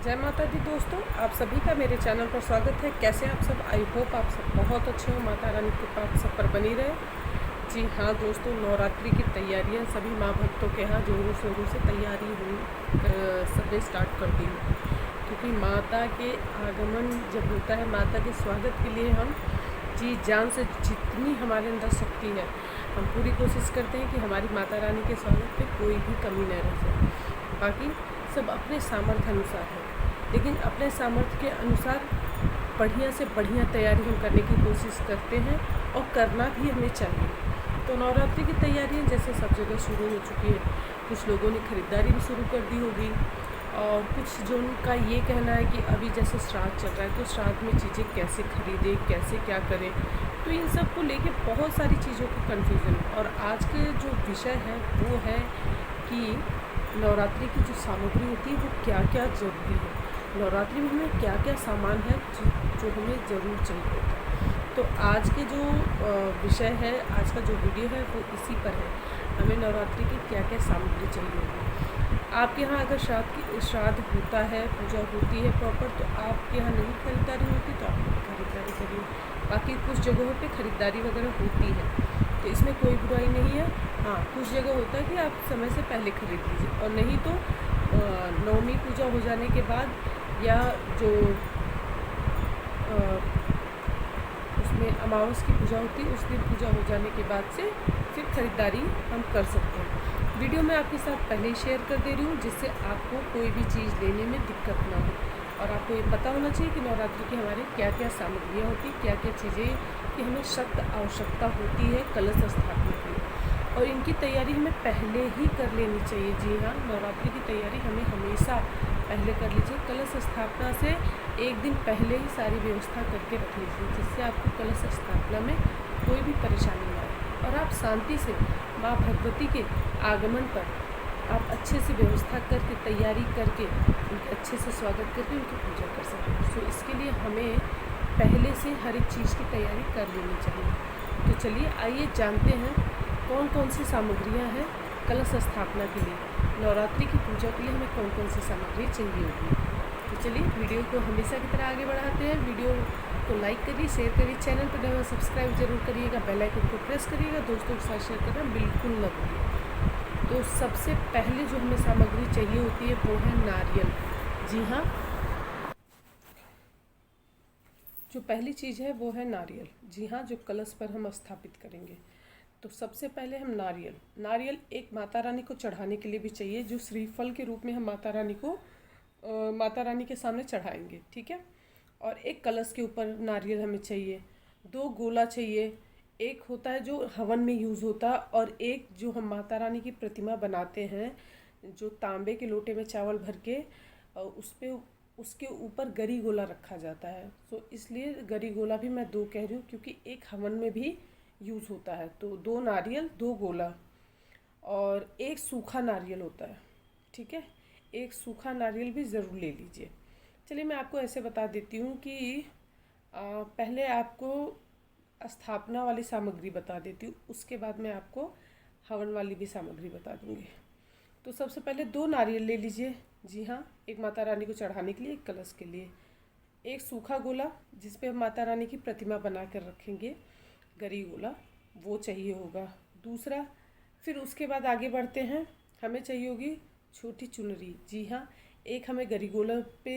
जय माता दी दोस्तों, आप सभी का मेरे चैनल पर स्वागत है। कैसे आप सब? आई होप आप सब बहुत अच्छे हो। माता रानी की कृपा सब पर बनी रहे। जी हाँ दोस्तों, नवरात्रि की तैयारियां सभी माँ भक्तों के यहाँ जोरों शोरों से तैयारी हुई सबने स्टार्ट कर दी, क्योंकि माता के आगमन जब होता है, माता के स्वागत के लिए हम जी जान से जितनी हमारे अंदर शक्ति है, हम पूरी कोशिश करते हैं कि हमारी माता रानी के स्वागत पे कोई भी कमी न रह जाए। बाकी सब अपने सामर्थ्य अनुसार है, लेकिन अपने सामर्थ्य के अनुसार बढ़िया से बढ़िया तैयारी हम करने की कोशिश करते हैं और करना भी हमें चाहिए। तो नवरात्रि की तैयारियां जैसे सब जगह शुरू हो चुकी है। कुछ लोगों ने खरीदारी भी शुरू कर दी होगी, और कुछ जो उनका ये कहना है कि अभी जैसे श्राद्ध चल रहा है तो श्राद्ध में चीज़ें कैसे खरीदें, कैसे क्या करें। तो इन सब को लेके बहुत सारी चीज़ों का कन्फ्यूज़न है। और आज के जो विषय है वो है कि नवरात्रि की जो सामग्री होती है वो क्या क्या ज़रूरी है, नवरात्रि में हमें क्या क्या सामान है जो हमें ज़रूर चाहिए होता है। तो आज के जो विषय है, आज का जो वीडियो है वो इसी पर है, हमें नवरात्रि की क्या क्या सामग्री चाहिए होगी। आपके यहाँ अगर श्राद्ध होता है, पूजा होती है प्रॉपर, तो आपके यहाँ नहीं खरीदारी होती तो आप खरीदारी करिए। बाकी कुछ जगहों पे खरीदारी वगैरह होती है, तो इसमें कोई बुराई नहीं है। हाँ, कुछ जगह होता है कि आप समय से पहले खरीद लीजिए, और नहीं तो नवमी पूजा हो जाने के बाद, या जो उसमें अमावस की पूजा होती है उस दिन पूजा हो जाने के बाद से फिर ख़रीदारी हम कर सकते हैं। वीडियो मैं आपके साथ पहले ही शेयर कर दे रही हूँ, जिससे आपको कोई भी चीज़ लेने में दिक्कत ना हो। और आपको ये पता होना चाहिए कि नवरात्रि की हमारे क्या क्या सामग्रियाँ होती, क्या क्या चीज़ें की हमें सख्त आवश्यकता होती है कलश स्थापना के लिए, और इनकी तैयारी हमें पहले ही कर लेनी चाहिए। जी हाँ, नवरात्रि की तैयारी हमें हमेशा पहले कर लीजिए। कलश स्थापना से एक दिन पहले ही सारी व्यवस्था करके रख लीजिए, जिससे आपको कलश स्थापना में कोई भी परेशानी ना आए, और आप शांति से माँ भगवती के आगमन पर आप अच्छे से व्यवस्था करके, तैयारी करके, उनके अच्छे से स्वागत करके उनकी पूजा कर सकें। सो इसके लिए हमें पहले से हर एक चीज़ की तैयारी कर लेनी चाहिए। तो चलिए आइए जानते हैं कौन कौन सी सामग्रियाँ हैं कलश स्थापना के लिए, नवरात्रि की पूजा के लिए हमें कौन कौन सी सामग्री चाहिए होगी। तो चलिए वीडियो को हमेशा की तरह आगे बढ़ाते हैं। वीडियो को लाइक करिए, शेयर करिए, चैनल पर नया सब्सक्राइब जरूर करिएगा, बेल आइकन को प्रेस करिएगा, दोस्तों के साथ शेयर करना बिल्कुल न भूलिए। तो सबसे पहले जो हमें सामग्री चाहिए होती है वो है नारियल। जी हाँ, जो पहली चीज़ है वो है नारियल। जी हाँ, जो कलश पर हम स्थापित करेंगे, तो सबसे पहले हम नारियल एक माता रानी को चढ़ाने के लिए भी चाहिए, जो श्रीफल के रूप में हम माता रानी को माता रानी के सामने चढ़ाएंगे। ठीक है। और एक कलश के ऊपर नारियल हमें चाहिए, 2 गोला चाहिए। एक होता है जो हवन में यूज़ होता है, और एक जो हम माता रानी की प्रतिमा बनाते हैं, जो तांबे के लोटे में चावल भर के उस पे उसके ऊपर गरी गोला रखा जाता है। तो इसलिए गरी गोला भी मैं 2 कह रही हूँ, क्योंकि एक हवन में भी यूज़ होता है। तो 2 नारियल, 2 गोला, और एक सूखा नारियल होता है। ठीक है, एक सूखा नारियल भी ज़रूर ले लीजिए। चलिए मैं आपको ऐसे बता देती हूँ कि पहले आपको स्थापना वाली सामग्री बता देती हूँ, उसके बाद मैं आपको हवन वाली भी सामग्री बता दूँगी। तो सबसे पहले 2 नारियल ले लीजिए। जी हाँ, एक माता रानी को चढ़ाने के लिए, एक कलश के लिए। एक सूखा गोला जिस पे हम माता रानी की प्रतिमा बना कर रखेंगे, गरी गोला, वो चाहिए होगा। दूसरा, फिर उसके बाद आगे बढ़ते हैं, हमें चाहिए होगी छोटी चुनरी। जी हाँ, एक हमें गरी गोला पे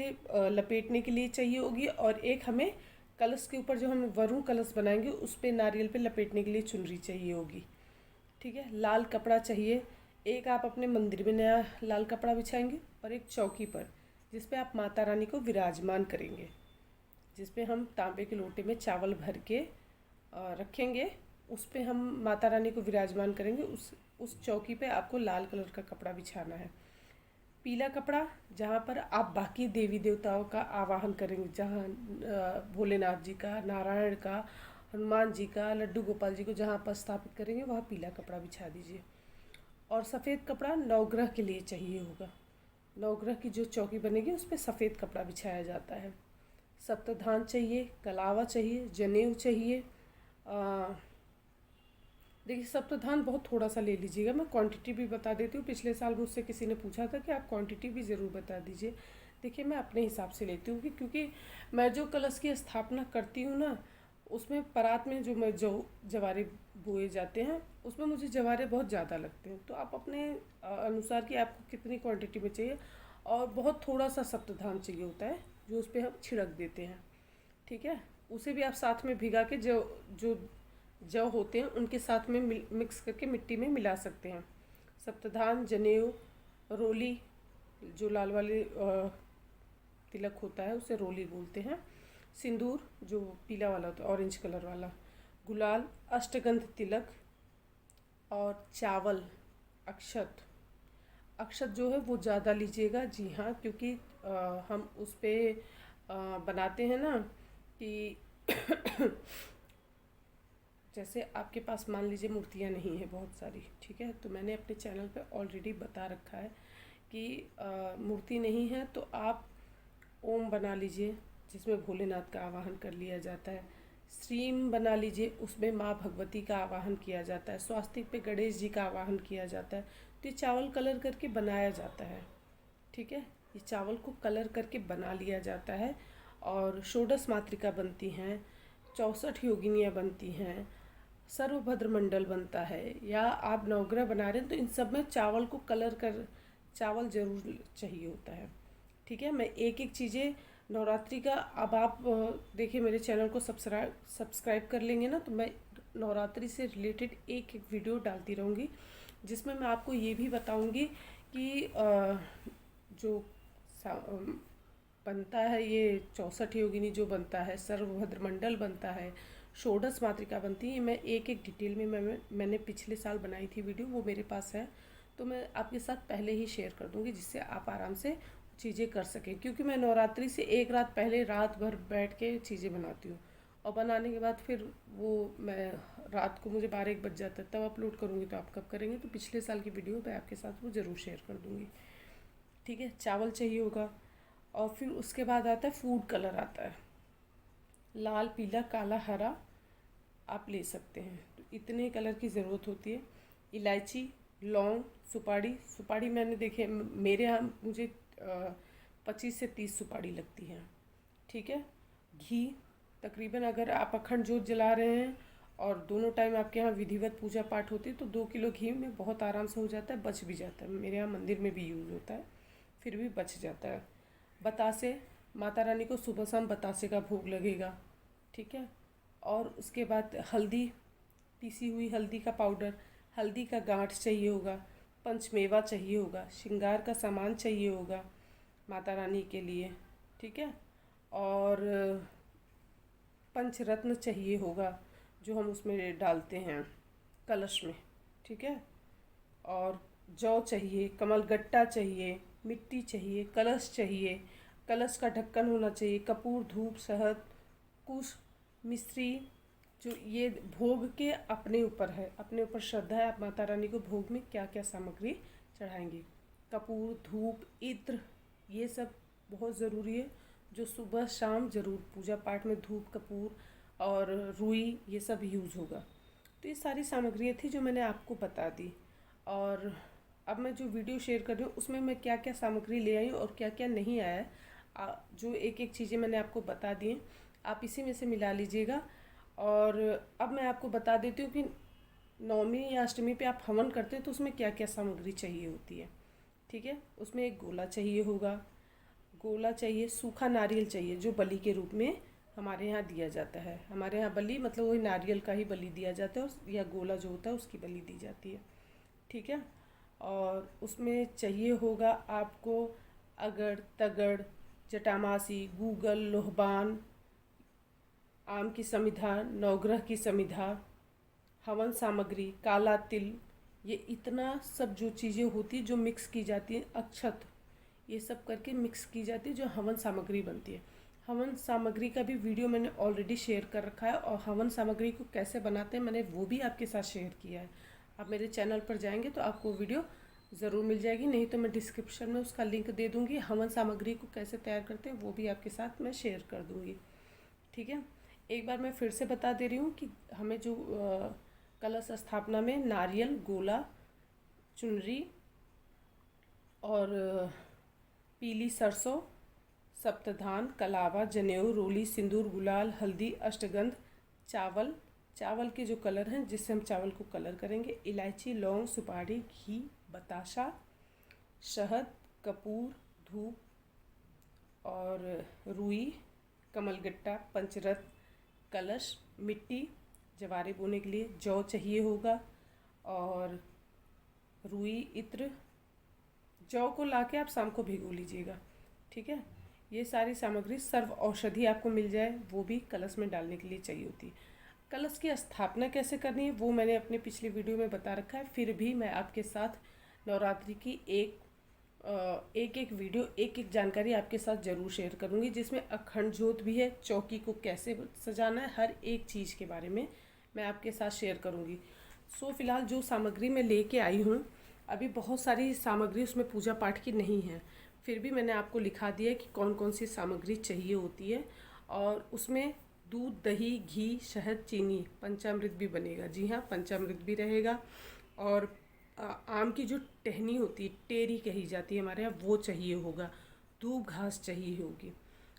लपेटने के लिए चाहिए होगी, और एक हमें कलश के ऊपर जो हम वरुण कलश बनाएंगे उस पे नारियल पे लपेटने के लिए चुनरी चाहिए होगी। ठीक है। लाल कपड़ा चाहिए, एक आप अपने मंदिर में नया लाल कपड़ा बिछाएंगे, और एक चौकी पर जिस पे आप माता रानी को विराजमान करेंगे, जिस पे हम तांबे के लोटे में चावल भर के रखेंगे, उस पे हम माता रानी को विराजमान करेंगे। उस चौकी पे आपको लाल कलर का कपड़ा बिछाना है। पीला कपड़ा जहाँ पर आप बाकी देवी देवताओं का आवाहन करेंगे, जहाँ भोलेनाथ जी का, नारायण का, हनुमान जी का, लड्डू गोपाल जी को जहाँ पर स्थापित करेंगे वहाँ पीला कपड़ा बिछा दीजिए। और सफ़ेद कपड़ा नवग्रह के लिए चाहिए होगा। नवग्रह की जो चौकी बनेगी उस पर सफ़ेद कपड़ा बिछाया जाता है। सप्तधान चाहिए, कलावा चाहिए, जनेऊ चाहिए। देखिए, सप्तधान बहुत थोड़ा सा ले लीजिएगा, मैं क्वांटिटी भी बता देती हूँ। पिछले साल मुझसे किसी ने पूछा था कि आप क्वांटिटी भी ज़रूर बता दीजिए। देखिए मैं अपने हिसाब से लेती हूँ कि क्योंकि मैं जो कलश की स्थापना करती हूँ ना, उसमें परात में जो जवारे बोए जाते हैं उसमें मुझे जवारे बहुत ज़्यादा लगते हैं। तो आप अपने अनुसार कि आपको कितनी क्वांटिटी में चाहिए, और बहुत थोड़ा सा सप्तधान चाहिए होता है जो उस पर हम छिड़क देते हैं। ठीक है, उसे भी आप साथ में भिगा के जो जो जौ होते हैं उनके साथ में मिक्स करके मिट्टी में मिला सकते हैं। सप्तधान, जनेऊ, रोली, जो लाल वाले तिलक होता है उसे रोली बोलते हैं, सिंदूर जो पीला वाला होता है ऑरेंज कलर वाला, गुलाल, अष्टगंध तिलक, और चावल, अक्षत। अक्षत जो है वो ज़्यादा लीजिएगा, जी हाँ, क्योंकि हम उस पर बनाते हैं ना कि जैसे आपके पास मान लीजिए मूर्तियाँ नहीं है बहुत सारी, ठीक है, तो मैंने अपने चैनल पे ऑलरेडी बता रखा है कि मूर्ति नहीं है तो आप ओम बना लीजिए जिसमें भोलेनाथ का आवाहन कर लिया जाता है। श्रीम बना लीजिए, उसमें माँ भगवती का आवाहन किया जाता है। स्वास्तिक पे गणेश जी का आवाहन किया जाता है। तो ये चावल कलर करके बनाया जाता है, ठीक है, ये चावल को कलर करके बना लिया जाता है। और षोडश मातृका बनती हैं, 64 योगिनियाँ बनती हैं, सर्वभद्र मंडल बनता है, या आप नवग्रह बना रहे हैं तो इन सब में चावल को कलर कर चावल ज़रूर चाहिए होता है। ठीक है, मैं एक एक चीज़ें नवरात्रि का, अब आप देखिए मेरे चैनल को सब्सक्राइब कर लेंगे ना, तो मैं नवरात्रि से रिलेटेड एक एक वीडियो डालती रहूँगी जिसमें मैं आपको ये भी बताऊँगी कि जो बनता है ये 64 योगिनी जो बनता है, सर्वभद्र मंडल बनता है, षोडश मातृका बनती है, मैं एक एक डिटेल में मैंने पिछले साल बनाई थी वीडियो, वो मेरे पास है, तो मैं आपके साथ पहले ही शेयर कर दूँगी जिससे आप आराम से चीज़ें कर सकें। क्योंकि मैं नवरात्रि से एक रात पहले रात भर बैठ के चीज़ें बनाती हूँ, और बनाने के बाद फिर वो मैं रात को मुझे 12-1 बज जाता है, तब अपलोड करूँगी। तो आप कब करेंगे? तो पिछले साल की वीडियो मैं आपके साथ वो ज़रूर शेयर कर दूँगी। ठीक है, चावल चाहिए होगा। और फिर उसके बाद आता है फूड कलर आता है, लाल, पीला, काला, हरा आप ले सकते हैं। तो इतने कलर की ज़रूरत होती है। इलायची, लौंग, सुपारी मैंने देखे मेरे यहाँ मुझे 25 से 30 सुपारी लगती है। ठीक है, घी तकरीबन, अगर आप अखंड जोत जला रहे हैं और दोनों टाइम आपके यहाँ विधिवत पूजा पाठ होती है तो 2 किलो घी में बहुत आराम से हो जाता है, बच भी जाता है। मेरे यहाँ मंदिर में भी यूज़ होता है, फिर भी बच जाता है। बतासे, माता रानी को सुबह शाम बतासे का भोग लगेगा। ठीक है, और उसके बाद हल्दी, पीसी हुई हल्दी का पाउडर, हल्दी का गांठ चाहिए होगा, पंचमेवा चाहिए होगा, श्रृंगार का सामान चाहिए होगा माता रानी के लिए। ठीक है, और पंचरत्न चाहिए होगा जो हम उसमें डालते हैं कलश में। ठीक है, और जौ चाहिए, कमलगट्टा चाहिए, मिट्टी चाहिए, कलश चाहिए, कलश का ढक्कन होना चाहिए, कपूर, धूप, शहद, कुश, मिश्री। जो ये भोग के अपने ऊपर है, अपने ऊपर श्रद्धा है, आप माता रानी को भोग में क्या क्या सामग्री चढ़ाएंगे। कपूर, धूप, इत्र, ये सब बहुत ज़रूरी है, जो सुबह शाम ज़रूर पूजा पाठ में धूप, कपूर और रुई ये सब यूज़ होगा। तो ये सारी सामग्रियाँ थी जो मैंने आपको बता दी। और अब मैं जो वीडियो शेयर कर रही हूँ उसमें मैं क्या क्या सामग्री ले आई और क्या क्या नहीं आया है, जो एक एक चीज़ें मैंने आपको बता दी हैं, आप इसी में से मिला लीजिएगा। और अब मैं आपको बता देती हूँ कि नवमी या अष्टमी पे आप हवन करते हैं तो उसमें क्या क्या सामग्री चाहिए होती है। ठीक है, उसमें एक गोला चाहिए होगा, गोला चाहिए, सूखा नारियल चाहिए जो बलि के रूप में हमारे यहाँ दिया जाता है। हमारे यहाँ बलि मतलब वही नारियल का ही बलि दिया जाता है, या गोला जो होता है उसकी बलि दी जाती है। ठीक है, और उसमें चाहिए होगा आपको अगड़, तगड़, जटामासी, गूगल, लोहबान, आम की समिधा, नवग्रह की समिधा, हवन सामग्री, काला तिल, ये इतना सब जो चीज़ें होती है जो मिक्स की जाती है, अक्षत, ये सब करके मिक्स की जाती है जो हवन सामग्री बनती है। हवन सामग्री का भी वीडियो मैंने ऑलरेडी शेयर कर रखा है, और हवन सामग्री को कैसे बनाते हैं मैंने वो भी आपके साथ शेयर किया है। आप मेरे चैनल पर जाएंगे तो आपको वीडियो ज़रूर मिल जाएगी, नहीं तो मैं डिस्क्रिप्शन में उसका लिंक दे दूँगी। हवन सामग्री को कैसे तैयार करते हैं वो भी आपके साथ मैं शेयर कर दूँगी। ठीक है, एक बार मैं फिर से बता दे रही हूँ कि हमें जो कलश स्थापना में नारियल, गोला, चुनरी और पीली सरसों, सप्तधान, कलावा, जनेऊ, रोली, सिंदूर, गुलाल, हल्दी, अष्टगंध, चावल, चावल के जो कलर हैं जिससे हम चावल को कलर करेंगे, इलायची, लौंग, सुपारी, घी, बताशा, शहद, कपूर, धूप और रुई, कमलगट्टा, पंचरत्न, कलश, मिट्टी, जवारे बोने के लिए जौ चाहिए होगा, और रुई, इत्र। जौ को लाके आप शाम को भिगो लीजिएगा, ठीक है। ये सारी सामग्री सर्व औषधि आपको मिल जाए वो भी कलश में डालने के लिए चाहिए होती है। कलश की स्थापना कैसे करनी है वो मैंने अपने पिछले वीडियो में बता रखा है, फिर भी मैं आपके साथ नवरात्रि की एक वीडियो एक जानकारी आपके साथ ज़रूर शेयर करूंगी, जिसमें अखंड ज्योत भी है, चौकी को कैसे सजाना है, हर एक चीज़ के बारे में मैं आपके साथ शेयर करूंगी। सो फिलहाल जो सामग्री मैं लेके आई हूँ, अभी बहुत सारी सामग्री उसमें पूजा पाठ की नहीं है, फिर भी मैंने आपको लिखा दिया है कि कौन कौन सी सामग्री चाहिए होती है। और उसमें दूध, दही, घी, शहद, चीनी, पंचामृत भी बनेगा। जी हाँ, पंचामृत भी रहेगा। और आम की जो टहनी होती है, टेरी कही जाती है हमारे यहाँ, वो चाहिए होगा। दूब घास चाहिए होगी।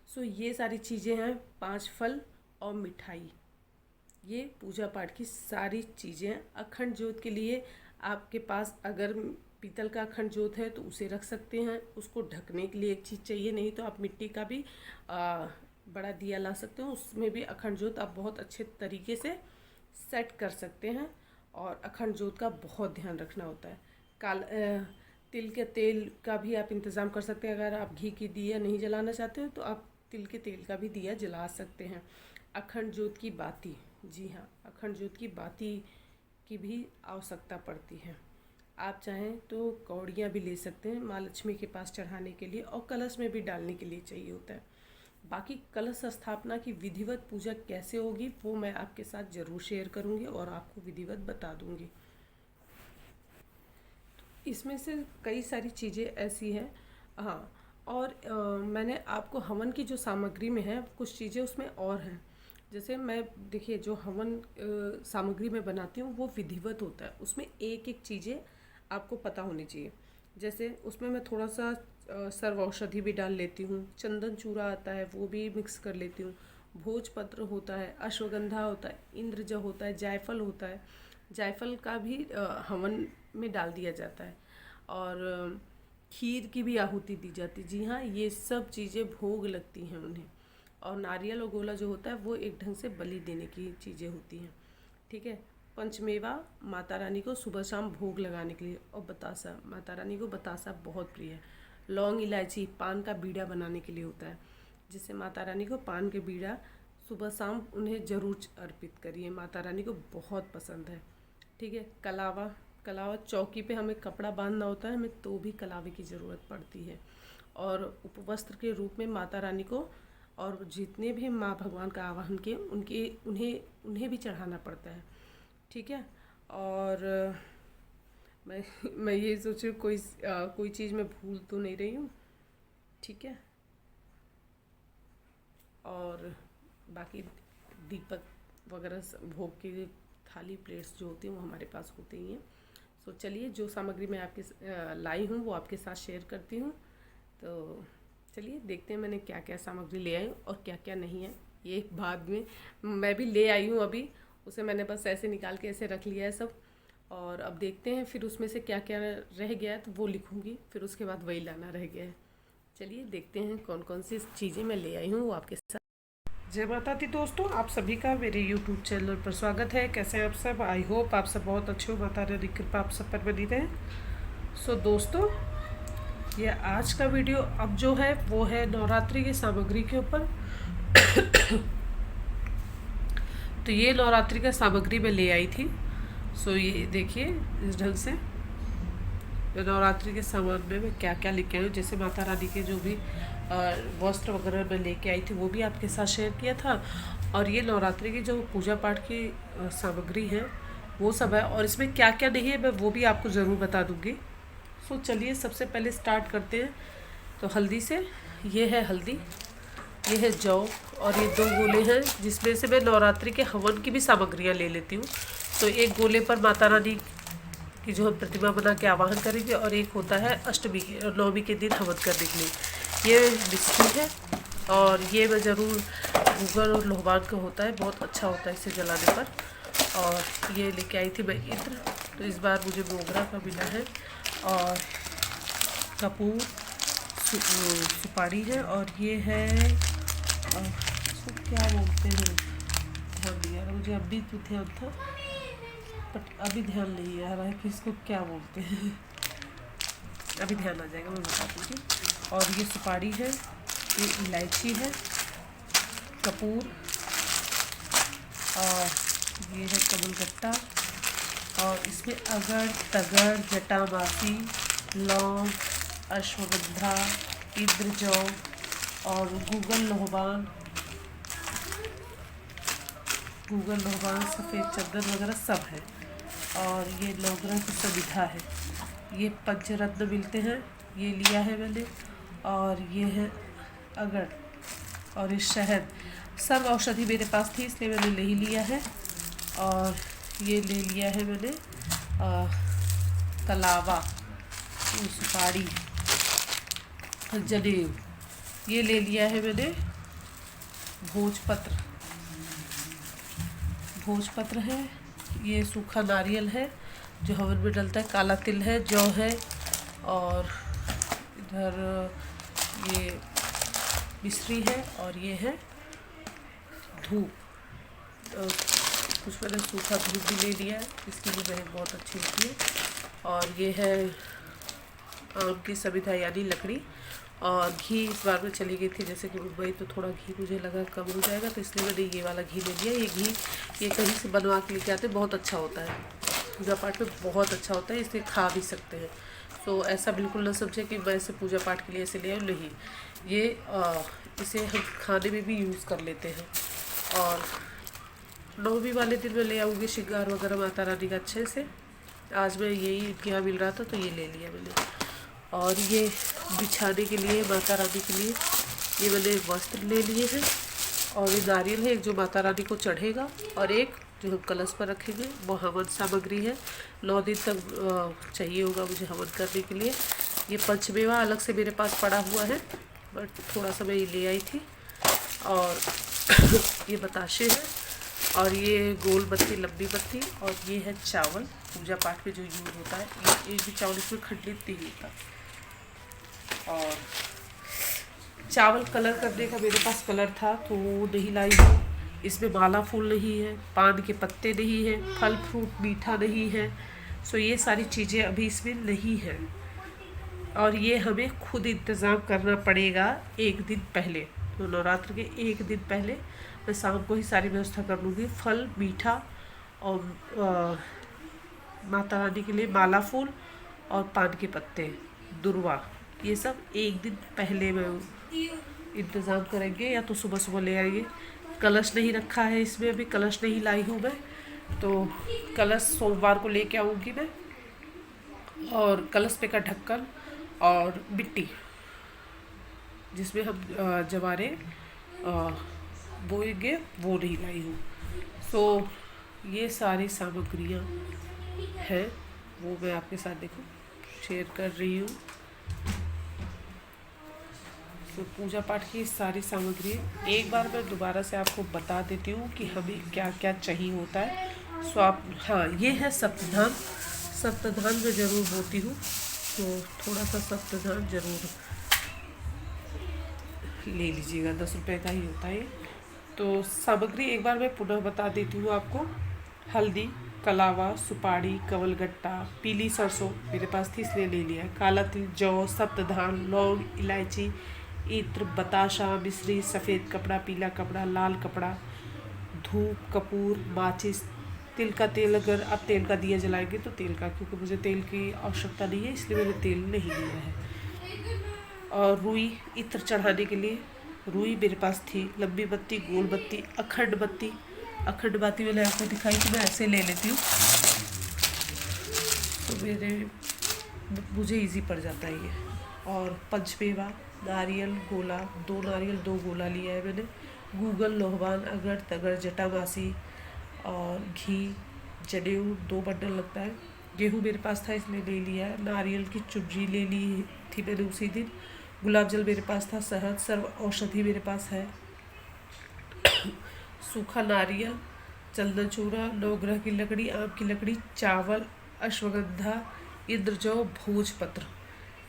सो ये सारी चीज़ें हैं, 5 फल और मिठाई, ये पूजा पाठ की सारी चीज़ें हैं। अखंड ज्योत के लिए आपके पास अगर पीतल का अखंड ज्योत है तो उसे रख सकते हैं, उसको ढकने के लिए एक चीज़ चाहिए, नहीं तो आप मिट्टी का भी बड़ा दिया ला सकते हो, उसमें भी अखंड ज्योत आप बहुत अच्छे तरीके से सेट कर सकते हैं। और अखंड ज्योत का बहुत ध्यान रखना होता है। तिल के तेल का भी आप इंतज़ाम कर सकते हैं। अगर आप घी की दिया नहीं जलाना चाहते हो तो आप तिल के तेल का भी दिया जला सकते हैं। अखंड ज्योत की बाती, जी हाँ, अखंड ज्योत की बाती की भी आवश्यकता पड़ती है। आप चाहें तो कौड़ियाँ भी ले सकते हैं माँ लक्ष्मी के पास चढ़ाने के लिए, और कलश में भी डालने के लिए चाहिए होता है। बाकी कलश स्थापना की विधिवत पूजा कैसे होगी वो मैं आपके साथ ज़रूर शेयर करूंगी और आपको विधिवत बता दूंगी। इसमें से कई सारी चीज़ें ऐसी हैं। हाँ, और मैंने आपको हवन की जो सामग्री में है कुछ चीज़ें उसमें और हैं। जैसे मैं देखिए जो हवन सामग्री में बनाती हूँ वो विधिवत होता है, उसमें एक एक चीज़ें आपको पता होनी चाहिए। जैसे उसमें मैं थोड़ा सा सर्व औषधि भी डाल लेती हूँ, चंदन चूरा आता है वो भी मिक्स कर लेती हूँ, भोजपत्र होता है, अश्वगंधा होता है, इंद्रज होता है, जायफल होता है, जायफल का भी हवन में डाल दिया जाता है, और खीर की भी आहुति दी जाती है। जी हाँ, ये सब चीज़ें भोग लगती हैं उन्हें। और नारियल और गोला जो होता है वो एक ढंग से बलि देने की चीज़ें होती हैं, ठीक है। पंचमेवा माता रानी को सुबह शाम भोग लगाने के लिए, और बतासा, माता रानी को बतासा बहुत प्रिय है। लौंग, इलायची, पान का बीड़ा बनाने के लिए होता है, जिससे माता रानी को पान के बीड़ा सुबह शाम उन्हें ज़रूर अर्पित करिए, माता रानी को बहुत पसंद है, ठीक है। कलावा, कलावा चौकी पे हमें कपड़ा बांधना होता है, हमें तो भी कलावे की ज़रूरत पड़ती है। और उपवस्त्र के रूप में माता रानी को और जितने भी माँ भगवान का आवाहन किए उन्हें भी चढ़ाना पड़ता है, ठीक है। और मैं ये सोचूं कोई चीज़ मैं भूल तो नहीं रही हूँ, ठीक है। और बाकी दीपक वगैरह भोग की थाली प्लेट्स जो होती हैं वो हमारे पास होते ही हैं। सो चलिए जो सामग्री मैं आपके लाई हूँ वो आपके साथ शेयर करती हूँ। तो चलिए देखते हैं मैंने क्या क्या सामग्री ले आई हूँ और क्या क्या नहीं है। ये बाद में मैं भी ले आई हूँ, अभी उसे मैंने बस ऐसे निकाल के ऐसे रख लिया है सब, और अब देखते हैं फिर उसमें से क्या क्या रह गया है तो वो लिखूँगी, फिर उसके बाद वही लाना रह गया है। चलिए देखते हैं कौन कौन सी चीज़ें मैं ले आई हूँ वो आपके साथ। जय माता दी दोस्तों, आप सभी का मेरे YouTube चैनल पर स्वागत है। कैसे हैं आप सब? आई होप आप सब बहुत अच्छे हो, माता रानी की कृपा आप सब पर बनी रहे। सो दोस्तों, ये आज का वीडियो अब जो है वो है नवरात्रि की सामग्री के ऊपर। तो ये नवरात्रि का सामग्री मैं ले आई थी। सो ये देखिए इस ढंग से नवरात्रि के सामान में मैं क्या क्या लेके आई हूँ। जैसे माता रानी के जो भी वस्त्र वगैरह मैं लेके आई थी वो भी आपके साथ शेयर किया था, और ये नवरात्रि की जो पूजा पाठ की सामग्री है वो सब है, और इसमें क्या क्या नहीं है मैं वो भी आपको ज़रूर बता दूँगी। सो चलिए सबसे पहले स्टार्ट करते हैं। तो हल्दी से, ये है हल्दी, ये है जौ, और ये 2 गोले हैं जिसमें से मैं नवरात्रि के हवन की भी सामग्रियाँ ले लेती हूँ। तो एक गोले पर माता रानी की जो हम प्रतिमा बना के आवाहन करेंगे, और एक होता है अष्टमी के, नवमी के दिन हवन करने के लिए। ये मिश्री है, और ये मैं ज़रूर गूगल और लोहबान का होता है, बहुत अच्छा होता है इसे जलाने पर। और ये लेके आई थी मैं इत्र, तो इस बार मुझे मोगरा का मिला है। और कपूर, सुपारी है। और ये है इसको क्या बोलते हैं, ध्यान नहीं आ रहा मुझे, अभी तो ध्यान था बट अभी ध्यान नहीं आ रहा है कि इसको क्या बोलते हैं। अभी ध्यान आ जाएगा, मैं बता दूँगी। और ये सुपारी है, ये इलायची है, कपूर, और ये है कबूलगट्टा। और इसमें अगर, तगर, जटामासी, लौंग, अश्वगंधा, इद्र जौ और गूगल लोहबान, सफ़ेद चंदन वगैरह सब है। और ये नवग्रह की समिधा है, ये पंचरत्न मिलते हैं, ये लिया है मैंने। और ये है अगर, और ये शहद, सब औषधि मेरे पास थी इसलिए मैंने ले ही लिया है। और ये ले लिया है मैंने कलावा, सुपारी, जनेऊ, ये ले लिया है मैंने भोजपत्र है, ये सूखा नारियल है जो हवन में डलता है, काला तिल है, जौ है, और इधर ये मिश्री है, और ये है धूप। कुछ मैंने सूखा धूप भी ले लिया है, इसकी भी महक बहुत अच्छी होती है। और ये है आम की समिधा यानी लकड़ी। और घी इस बार में चली गई थी जैसे कि मुंबई, तो थोड़ा घी मुझे लगा कम हो जाएगा, तो इसलिए मैंने ये वाला घी ले लिया। ये घी ये कहीं से बनवा के लेके आते, बहुत अच्छा होता है, पूजा पाठ में बहुत अच्छा होता है, इसे खा भी सकते हैं। तो ऐसा बिल्कुल ना समझे कि मैं इसे पूजा पाठ के लिए ऐसे ले आऊँ, नहीं, ये इसे हम खाने में भी यूज़ कर लेते हैं। और नौमी वाले दिन मैं ले आऊँगी श्रृंगार वगैरह माता रानी का अच्छे से। आज मैं यही इनके यहाँ मिल रहा था तो ये ले लिया मैंने। और ये बिछाने के लिए माता रानी के लिए ये मैंने वस्त्र ले लिए हैं। और ये नारियल है, एक जो माता रानी को चढ़ेगा, और एक जो हम कलश पर रखेंगे, वो हवन सामग्री है। 9 दिन तक चाहिए होगा मुझे हवन करने के लिए। ये पंचमेवा अलग से मेरे पास पड़ा हुआ है, बट थोड़ा सा मैं ये ले आई थी। और ये बताशे हैं, और ये गोल बत्ती, लंबी बत्ती, और ये है चावल, पूजा पाठ में जो यूज होता है। ये एक भी चावल इसमें खंडित नहीं होता। और चावल कलर करने का मेरे पास कलर था तो वो नहीं लाई हूँ। इसमें माला फूल नहीं है, पान के पत्ते नहीं है, फल फ्रूट मीठा नहीं है। सो ये सारी चीज़ें अभी इसमें नहीं है, और ये हमें खुद इंतज़ाम करना पड़ेगा एक दिन पहले। तो नवरात्र के एक दिन पहले मैं शाम को ही सारी व्यवस्था कर लूँगी। फल मीठा, और माता रानी के लिए माला फूल और पान के पत्ते, दुर्वा, ये सब एक दिन पहले मैं इंतज़ाम करेंगे, या तो सुबह सुबह ले आएंगे। कलश नहीं रखा है इसमें, अभी कलश नहीं लाई हूँ मैं, तो कलश सोमवार को लेके आऊँगी मैं। और कलश पे का ढक्कन और मिट्टी जिसमें हम जवारे बोएंगे, वो नहीं लाई हूँ। सो ये सारी सामग्रियाँ हैं, वो मैं आपके साथ देखो शेयर कर रही हूँ। तो पूजा पाठ की सारी सामग्री एक बार मैं दोबारा से आपको बता देती हूँ कि हमें क्या क्या चाहिए होता है। सो आप, हाँ, ये है सप्तधान। सप्तधान मैं ज़रूर बोती हूँ, तो थोड़ा सा सप्तधान ज़रूर ले लीजिएगा, 10 रुपये का ही होता है। तो सामग्री एक बार मैं पुनः बता देती हूँ आपको। हल्दी, कलावा, सुपारी, कवलगट्टा, पीली सरसों मेरे पास थी इसलिए ले लिया, काला तिल, जौ, सप्तधान, लौंग, इलायची, इत्र, बताशा, मिश्री, सफ़ेद कपड़ा, पीला कपड़ा, लाल कपड़ा, धूप, कपूर, माचिस, तिल का तेल। अगर आप तेल का दिया जलाएंगे तो तेल का, क्योंकि मुझे तेल की आवश्यकता नहीं है इसलिए मैंने तेल नहीं लिया है। और रुई, इत्र चढ़ाने के लिए रुई मेरे पास थी, लंबी बत्ती, गोल बत्ती, अखंड बत्ती। अखंड बत्ती मैंने आपको दिखाई तो मैं ऐसे ले लेती हूँ, तो मुझे इजी पड़ जाता है ये। और पंचमेवा, नारियल गोला, 2 नारियल 2 गोला लिया है मैंने। गूगल, लोहबान, अगर, तगर, जटामासी, और घी, जनेऊ 2 बंडल लगता है। गेहूँ मेरे पास था इसलिए ले लिया है। नारियल की चुर्री ले ली थी मैंने उसी दिन। गुलाब जल मेरे पास था, शहद, सर्व औषधि मेरे पास है, सूखा नारियल, चंदन चूरा, नवग्रह की लकड़ी, आम की लकड़ी, चावल, अश्वगंधा, इंद्रजौ, भोजपत्र,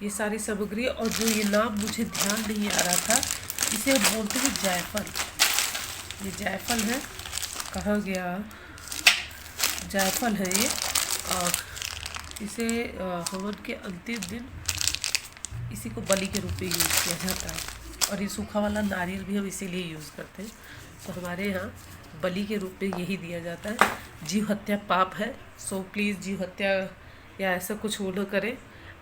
ये सारी सामग्री। और जो ये नाम मुझे ध्यान नहीं आ रहा था, इसे बोलते हैं जायफल। ये जायफल है, कहाँ गया, जायफल है ये। और इसे हवन के अंतिम दिन इसी को बलि के रूप में यूज़ किया जाता है। और ये सूखा वाला नारियल भी हम इसीलिए यूज़ करते हैं। तो हमारे यहाँ बलि के रूप में यही दिया जाता है। जीव हत्या पाप है, सो प्लीज़ जीव हत्या या ऐसा कुछ वो न करें।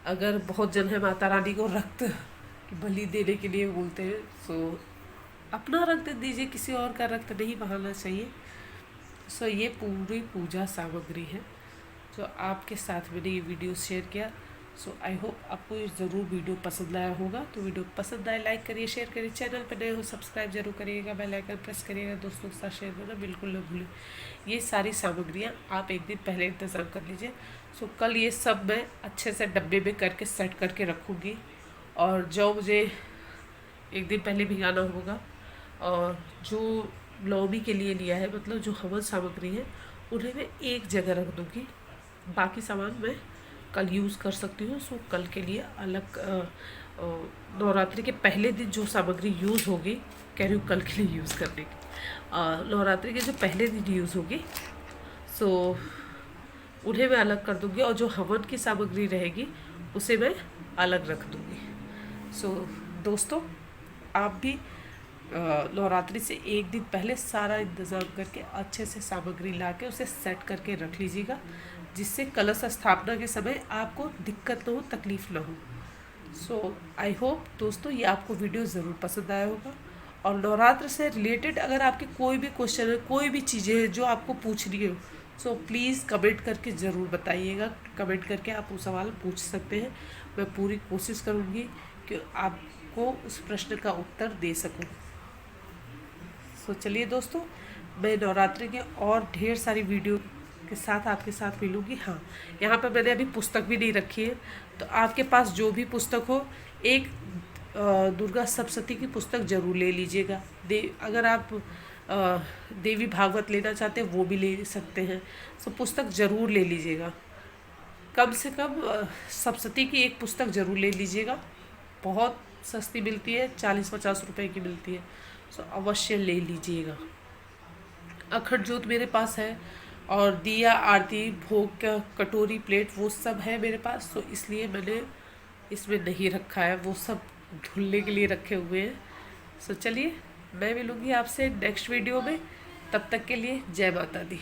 अगर बहुत जन है माता रानी को रक्त की बलि देने के लिए बोलते हैं, सो अपना रक्त दीजिए, किसी और का रक्त नहीं बहाना चाहिए। सो ये पूरी पूजा सामग्री है जो आपके साथ मैंने ये वीडियो शेयर किया। सो आई होप आपको ये ज़रूर वीडियो पसंद आया होगा। तो वीडियो पसंद आए लाइक करिए, शेयर करिए, चैनल पर नए हो सब्सक्राइब जरूर करिएगा, बेल आइकन प्रेस करिएगा, दोस्तों के साथ शेयर करना बिल्कुल न भूलें। ये सारी सामग्रियाँ आप एक दिन पहले इंतज़ाम कर लीजिए। सो कल ये सब मैं अच्छे से डब्बे में करके सेट करके रखूँगी, और जो मुझे एक दिन पहले भिगाना होगा, और जो नौमी के लिए लिया है, मतलब जो हवन सामग्री है, उन्हें मैं एक जगह रख दूँगी। बाकी सामान मैं कल यूज़ कर सकती हूँ। सो कल के लिए अलग नवरात्रि के पहले दिन जो सामग्री यूज़ होगी, कह रही हूँ कल के लिए यूज़ करने की, नवरात्रि के जो पहले दिन यूज़ होगी, सो उन्हें मैं अलग कर दूँगी, और जो हवन की सामग्री रहेगी उसे मैं अलग रख दूँगी। सो दोस्तों, आप भी नवरात्रि से एक दिन पहले सारा इंतज़ाम करके अच्छे से सामग्री ला के उसे सेट करके रख लीजिएगा, जिससे कलश स्थापना के समय आपको दिक्कत न हो, तकलीफ़ न हो। सो आई होप दोस्तों ये आपको वीडियो ज़रूर पसंद आया होगा। और नवरात्र से रिलेटेड अगर आपके कोई भी क्वेश्चन है, कोई भी चीज़ें हैं जो आपको पूछनी हो, सो प्लीज़ कमेंट करके ज़रूर बताइएगा। कमेंट करके आप वो सवाल पूछ सकते हैं। मैं पूरी कोशिश करूँगी कि आपको उस प्रश्न का उत्तर दे सकूँ। सो चलिए दोस्तों, मैं नवरात्रि के और ढेर सारी वीडियो के साथ आपके साथ मिलूँगी। हाँ, यहाँ पर मैंने अभी पुस्तक भी नहीं रखी है, तो आपके पास जो भी पुस्तक हो, एक दुर्गा सप्तशती की पुस्तक ज़रूर ले लीजिएगा। अगर आप देवी भागवत लेना चाहते हैं वो भी ले सकते हैं। सो पुस्तक ज़रूर ले लीजिएगा, कम से कम सप्तशती की एक पुस्तक ज़रूर ले लीजिएगा। बहुत सस्ती मिलती है, 40-50 रुपए की मिलती है। सो अवश्य ले लीजिएगा। अखंड ज्योत मेरे पास है, और दिया, आरती, भोग का कटोरी, प्लेट, वो सब है मेरे पास। तो इसलिए मैंने इसमें नहीं रखा है, वो सब धुलने के लिए रखे हुए हैं। सो चलिए, मैं मिलूँगी आपसे नेक्स्ट वीडियो में। तब तक के लिए जय माता दी।